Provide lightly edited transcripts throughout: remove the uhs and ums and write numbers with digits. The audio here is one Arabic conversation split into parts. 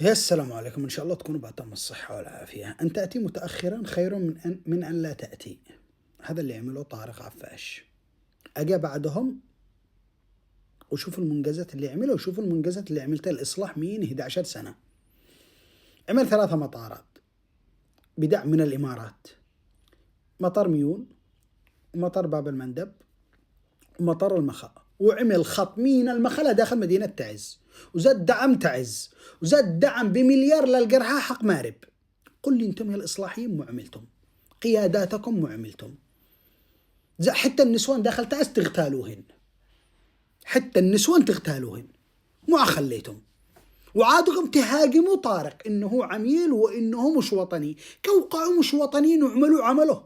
يا السلام عليكم، إن شاء الله تكونوا بأتم الصحة والعافية. أن تأتي متأخرا خير من أن لا تأتي. هذا اللي عمله طارق عفاش. أجا بعدهم وشوف المنجزات اللي عمله، وشوف المنجزات اللي عملتها الإصلاح من 11 سنة. عمل 3 مطارات بدعم من الإمارات: مطار ميون، ومطار باب المندب، ومطار المخا. وعمل خط من المخا لداخل مدينة تعز، وزاد دعم تعز، وزاد دعم بمليار للقرحة حق مارب. قل لي انتم يا الإصلاحيين مو عملتم، قياداتكم مو عملتم. حتى النسوان داخل تعز تغتالوهن، حتى النسوان تغتالوهن، مو خليتم. وعادكم تهاجموا طارق انه هو عميل وانه مش وطني. كوقعوا مش وطنيين وعملوا عمله،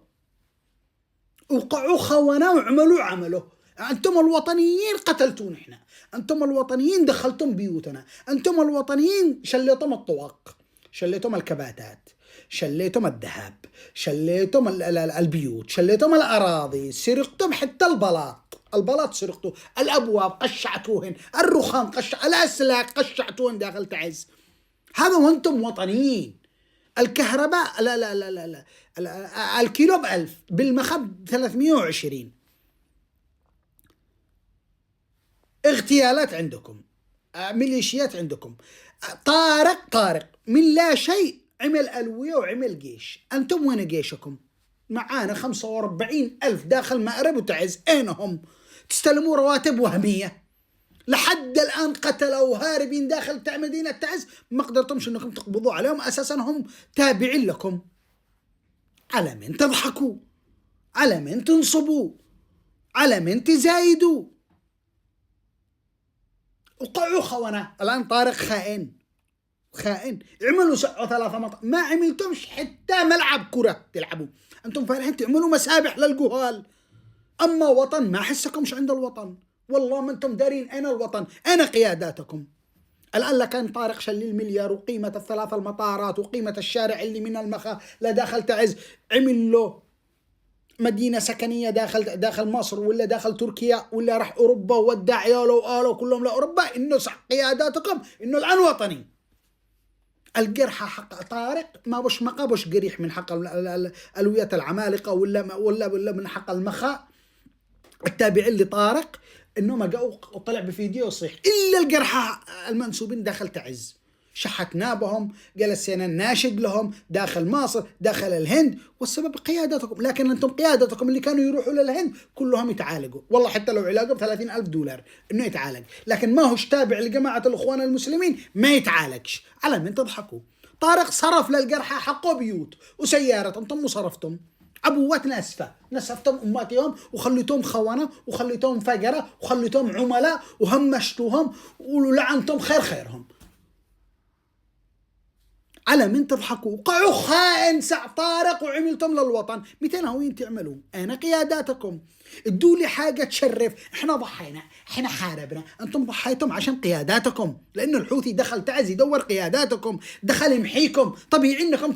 وقعوا خونة وعملوا عمله. أنتم الوطنيين قتلتون إحنا، أنتم الوطنيين دخلتم بيوتنا، أنتم الوطنيين شليتم الطواق، شليتم الكباتات، شليتم الذهب، شليتم البيوت، شليتم الأراضي، سرقتم حتى البلاط سرقتوه، الأبواب قشعتوهن، الرخام الأسلاك قشعتوهن داخل تعز. هذا وأنتم وطنيين. الكهرباء لا الكيلو ب1000، بالمخب 320. اغتيالات عندكم، ميليشيات عندكم. طارق من لا شيء عمل ألوية وعمل جيش. أنتم وين جيشكم؟ معانا 45,000 داخل مأرب وتعز، أينهم؟ تستلموا رواتب وهمية. لحد الآن قتلوا هاربين داخل مدينة تعز، ما قدرتمش أنكم تقبضوا عليهم، أساسا هم تابعين لكم. على من تضحكوا؟ على من تنصبوا؟ على من تزايدوا؟ وقعوا خونة. الآن طارق خائن. عملوا سعوا 3 ما عملتمش حتى ملعب كرة تلعبوا. أنتم فالحين تعملوا مسابح للجهال. أما وطن ما حسكمش عند الوطن. والله ما أنتم دارين أين الوطن، أين قياداتكم. الآن لكان طارق شل المليار وقيمة ال3 المطارات وقيمة الشارع اللي من المخا لداخل تعز، عمل له مدينة سكنية داخل مصر ولا داخل تركيا ولا راح أوروبا ودع عياله وآله كلهم لأوروبا. إنه قياداتكم إنه الآن وطني. القرحة حق طارق ما قابش قريح من حق ألوية العمالقة ولا من حق المخا التابعين لطارق، إنه ما جاءوا وطلع بفيديو يصيح إلا القرحة المنسوبين داخل تعز. شحتنا بهم، جلسنا ناشد لهم داخل مصر داخل الهند، والسبب قيادتكم. لكن أنتم قيادتكم اللي كانوا يروحوا للهند كلهم يتعالجوا، والله حتى لو علاجه ب30,000 دولار إنه يتعالج، لكن ما هوش تابع لجماعة الإخوان المسلمين ما يتعالجش. على من تضحكوا؟ طارق صرف للقرحة حقه بيوت وسيارة، أنتم صرفتم عبوات نسفتم أماتهم وخليتهم خونة وخليتهم فقرة وخليتهم عملاء وهمشتوهم ولعنتم خيرهم. على من تضحكوا؟ وقعوا خائن سع طارق وعملتم للوطن. 200 هوين تعملوا. أنا قياداتكم ادوا لي حاجة تشرف. احنا ضحينا، احنا حاربنا، انتم ضحيتم عشان قياداتكم، لأن الحوثي دخل تعز يدور قياداتكم، دخل يمحيكم. طبيعي انكم